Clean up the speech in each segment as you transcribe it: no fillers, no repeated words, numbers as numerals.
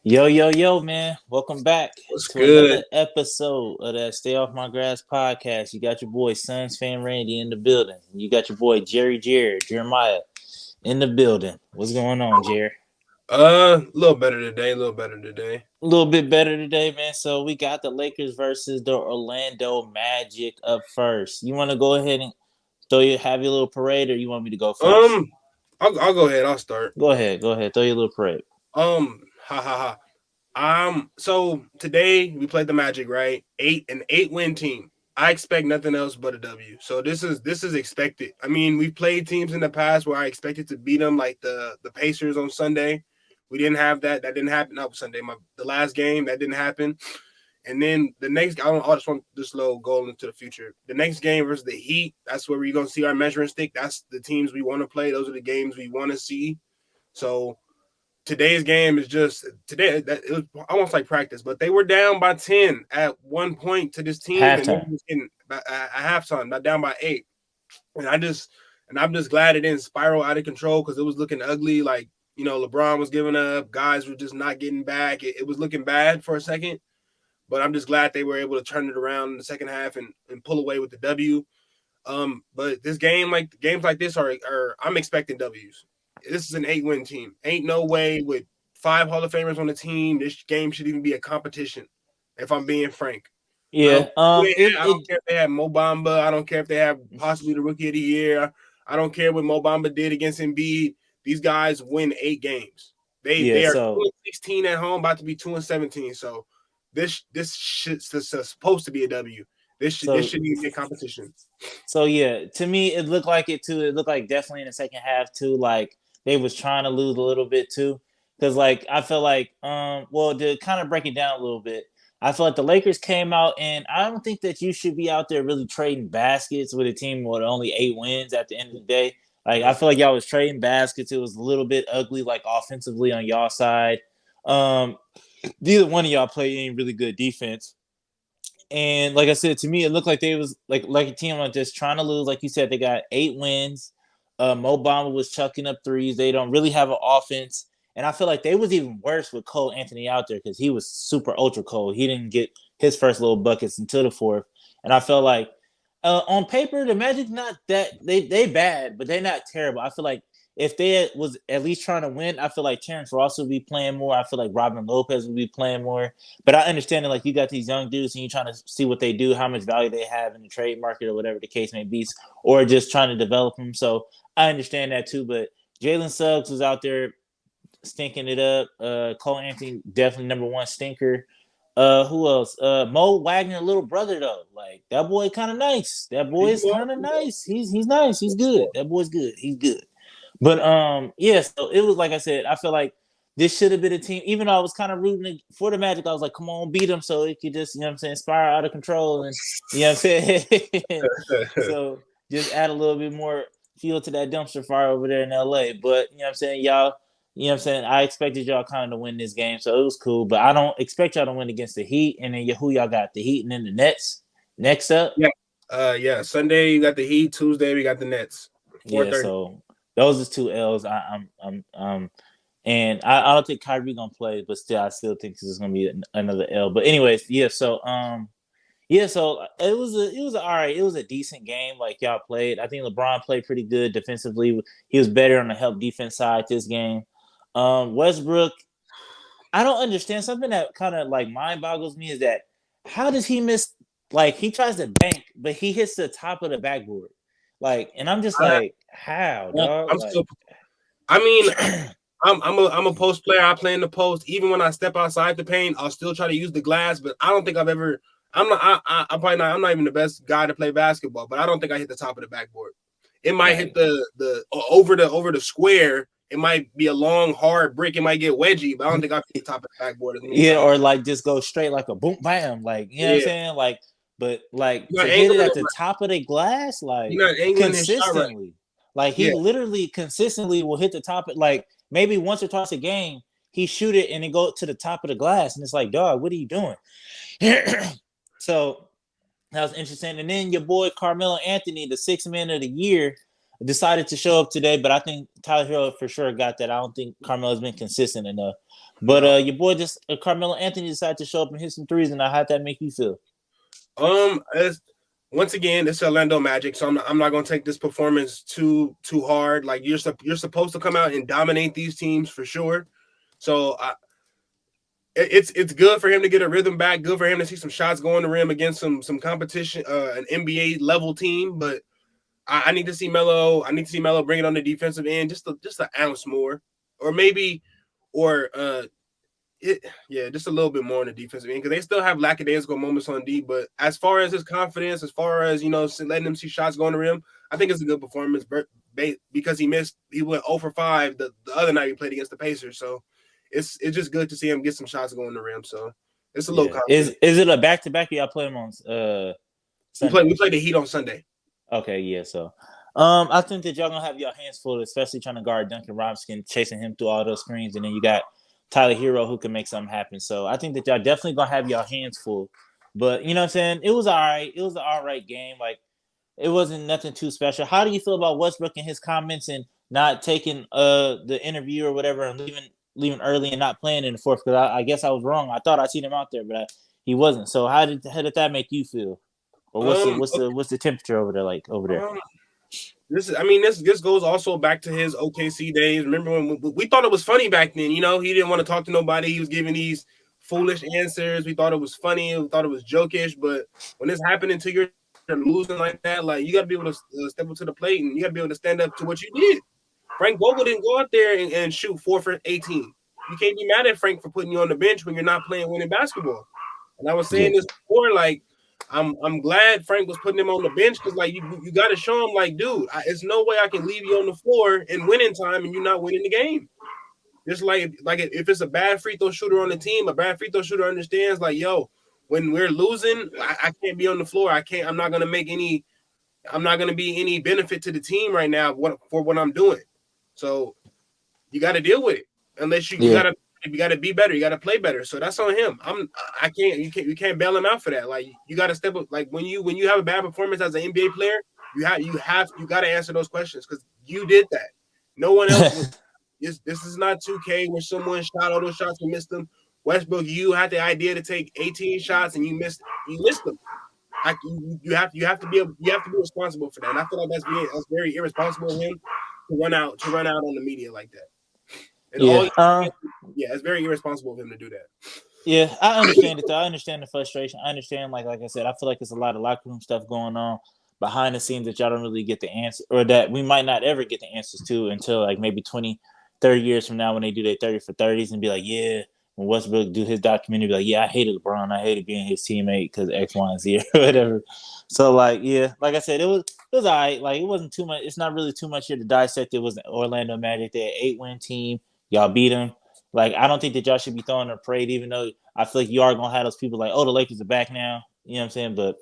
Yo, yo, yo, man. Welcome back What's to another good? episode of that Stay Off My Grass podcast. You got your boy Suns fan Randy in the building. You got your boy Jeremiah in the building. What's going on, Jerry? A little better today. A little better today. A little bit better today, man. So we got the Lakers versus the Orlando Magic up first. You want to go ahead and have your little parade, or you want me to go first? Um, I'll go ahead. I'll start. Go ahead. Throw your little parade. Ha ha ha. So today we played the Magic, right? An 8-win team. I expect nothing else but a W. So this is expected. I mean, we've played teams in the past where I expected to beat them, like the Pacers on Sunday. We didn't have that. That didn't happen. Not Sunday. The last game that didn't happen. And then the next, I just want this little goal into the future. The next game versus the Heat, that's where we're going to see our measuring stick. That's the teams we want to play. Those are the games we want to see. So today's game is just today. It was almost like practice, but they were down by 10 at one point to this team, and they Halftime. were getting at halftime, not down by 8. And I'm just glad it didn't spiral out of control because it was looking ugly. Like LeBron was giving up, guys were just not getting back. It was looking bad for a second. But I'm just glad they were able to turn it around in the second half and pull away with the W. But this game, like games like this, are I'm expecting W's. This is an 8-win team. Ain't no way with 5 Hall of Famers on the team, this game should even be a competition. If I'm being frank, I Yeah. don't. I don't care if they have Mo Bamba. I don't care if they have possibly the Rookie of the Year. I don't care what Mo Bamba did against Embiid. These guys win 8 games. Yeah. They are So 2-16 at home, about to be 2-17. So this shit's supposed to be a W. This shouldn't even be a competition. So yeah, to me it looked like it too. It looked like definitely in the second half too, like they was trying to lose a little bit too. Cause like I feel like well to kind of break it down a little bit, I feel like the Lakers came out and I don't think that you should be out there really trading baskets with a team with only 8 wins at the end of the day. Like I feel like y'all was trading baskets. It was a little bit ugly, like offensively on y'all side. Um Neither one of y'all played any really good defense. And like I said, to me, it looked like they was like a team like just trying to lose. Like you said, they got 8 wins. Mo Bamba was chucking up threes. They don't really have an offense. And I feel like they was even worse with Cole Anthony out there because he was super ultra cold. He didn't get his first little buckets until the fourth. And I felt like on paper, the Magic not that they bad, but they're not terrible. I feel like if they was at least trying to win, I feel like Terrence Ross would be playing more. I feel like Robin Lopez would be playing more. But I understand that like you got these young dudes and you're trying to see what they do, how much value they have in the trade market or whatever the case may be, or just trying to develop them. So I understand that too. But Jalen Suggs was out there stinking it up. Cole Anthony definitely number one stinker. Who else? Mo Wagner, little brother though. Like that boy, kind of nice. That boy is kind of nice. He's nice. He's good. That boy's good. He's good. But yeah. So it was like I said. I feel like this should have been a team. Even though I was kind of rooting for the Magic, I was like, come on, beat them so it could just spiral out of control and I'm saying. So just add a little bit more fuel to that dumpster fire over there in LA. But I'm saying, y'all. I expected y'all kind of to win this game, so it was cool. But I don't expect y'all to win against the Heat. And then who y'all got? The Heat and then the Nets next up. Yeah. Sunday you got the Heat. Tuesday we got the Nets. 4:30. Yeah, so those are 2 L's. And I don't think Kyrie gonna play, but I still think this is gonna be another L. But anyways, yeah. So so it was all right. It was a decent game, like y'all played. I think LeBron played pretty good defensively. He was better on the help defense side this game. Westbrook, I don't understand something that kind of like mind boggles me is that how does he miss? Like he tries to bank, but he hits the top of the backboard. Like, and I'm just like, how, dog? I'm still. I mean, I'm a post player. I play in the post. Even when I step outside the paint, I'll still try to use the glass. But I don't think I've ever. I'm not. I'm probably not. I'm not even the best guy to play basketball. But I don't think I hit the top of the backboard. It might hit the over the square. It might be a long, hard brick. It might get wedgy, but I don't think I hit the top of the backboard. Yeah, or like just go straight like a boom, bam. Like, you know what I'm saying? Like, but like to hit it at the top of the glass, like consistently. Like he literally consistently will hit the top of like maybe once or twice a game, he shoot it and it go to the top of the glass. And it's like, dog, what are you doing? So that was interesting. And then your boy Carmelo Anthony, the 6th man of the year, decided to show up today, but I think Tyler Hero for sure got that. I don't think Carmelo's been consistent enough. But No. your boy Carmelo Anthony decided to show up and hit some threes, and how'd that make you feel? Once again, it's Orlando Magic, so I'm not going to take this performance too hard. Like you're supposed to come out and dominate these teams for sure. So it's good for him to get a rhythm back. Good for him to see some shots going to rim against some competition, an NBA level team. But I need to see Melo. I need to see Melo bring it on the defensive end just an ounce more, or maybe, or just a little bit more on the defensive end because they still have lackadaisical moments on D. But as far as his confidence, as far as letting him see shots going to rim, I think it's a good performance. Because he went 0 for 5 the other night he played against the Pacers. So it's just good to see him get some shots going to rim. So it's a little confident. Is it a back to back? Y'all play him on Sunday? We played the Heat on Sunday. Okay, yeah. So I think that y'all gonna have your hands full, especially trying to guard Duncan Robinson, chasing him through all those screens, and then you got Tyler Hero who can make something happen. So I think that y'all definitely gonna have your hands full. But you know what I'm saying? It was all right. It was an all right game. Like it wasn't nothing too special. How do you feel about Westbrook and his comments and not taking the interview or whatever and leaving early and not playing in the fourth? Because I guess I was wrong. I thought I seen him out there, but he wasn't. So how did that make you feel? Or what's the temperature over there like over there? This goes also back to his OKC days. Remember when we thought it was funny back then? He didn't want to talk to nobody. He was giving these foolish answers. We thought it was funny. We thought it was jokish. But when it's happening to you're losing like that, like you got to be able to step up to the plate and you got to be able to stand up to what you did. Frank Vogel didn't go out there and shoot 4 for 18. You can't be mad at Frank for putting you on the bench when you're not playing winning basketball. And I was saying this before, like. I'm glad Frank was putting him on the bench because like you got to show him like, dude, it's no way I can leave you on the floor in winning time and you're not winning the game. Just like if it's a bad free throw shooter on the team, a bad free throw shooter understands like, yo, when we're losing, I can't be on the floor. I'm not gonna be any benefit to the team right now for what I'm doing. So you got to deal with it unless you got to. You got to be better. You got to play better. So that's on him. You can't bail him out for that. Like you got to step up. Like when you have a bad performance as an NBA player, you got to answer those questions because you did that. No one else. This is not 2K where someone shot all those shots and missed them. Westbrook, you had the idea to take 18 shots and you missed them. You have to be responsible for that. And I feel like that's very irresponsible of him to run out on the media like that. It's very irresponsible of him to do that. Yeah, I understand it. I understand the frustration. I understand, like I said, I feel like there's a lot of locker room stuff going on behind the scenes that y'all don't really get the answer, or that we might not ever get the answers to until like maybe 20, 30 years from now when they do their 30 for 30s and be like, yeah, when Westbrook do his documentary, be like, yeah, I hated LeBron. I hated being his teammate because X, Y, and Z or whatever. So like, yeah, like I said, it was all right. Like it wasn't too much. It's not really too much here to dissect. It was an Orlando Magic. They're an 8-win team. Y'all beat them. Like, I don't think that y'all should be throwing a parade, even though I feel like you are going to have those people like, oh, the Lakers are back now. You know what I'm saying? But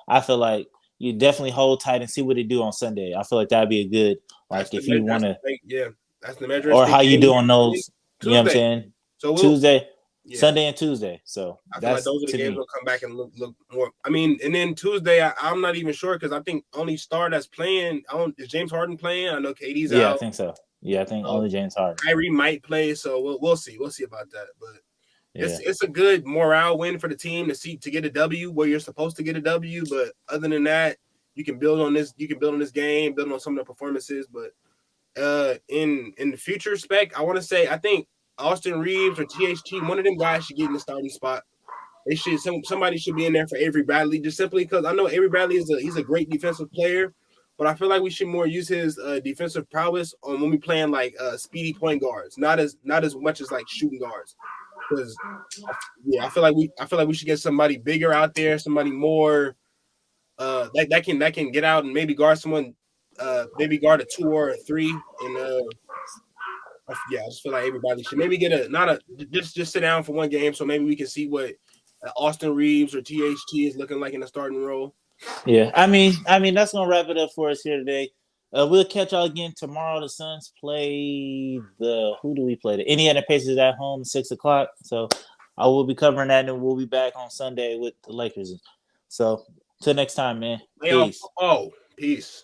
I feel like you definitely hold tight and see what they do on Sunday. I feel like that'd be a good, like, if you want to. Yeah, that's the measure. Or how you do on those, Tuesday. You know what I'm saying? So Tuesday, Sunday and Tuesday. So I feel like those are the games will come back and look more. I mean, and then Tuesday, I'm not even sure because I think only star that's playing, is James Harden playing? I know KD's out. Yeah, I think so. Yeah, I think only James Harden. Kyrie might play, so we'll see. We'll see about that. But it's a good morale win for the team to get a W where you're supposed to get a W. But other than that, you can build on this. You can build on this game, build on some of the performances. But in the future spec, I want to say I think Austin Reeves or THT, one of them guys should get in the starting spot. Somebody should be in there for Avery Bradley, just simply because I know Avery Bradley he's a great defensive player. But I feel like we should more use his defensive prowess on when we playing like speedy point guards, not as much as like shooting guards. Because I feel like we should get somebody bigger out there, somebody more that can get out and maybe guard someone, maybe guard a 2 or a 3. And I just feel like everybody should maybe get just sit down for one game, so maybe we can see what Austin Reeves or THT is looking like in the starting role. Yeah, I mean, that's gonna wrap it up for us here today. We'll catch y'all again tomorrow. The Suns play who do we play? The Indiana Pacers at home, 6:00. So I will be covering that, and we'll be back on Sunday with the Lakers. So till next time, man. Peace. Peace.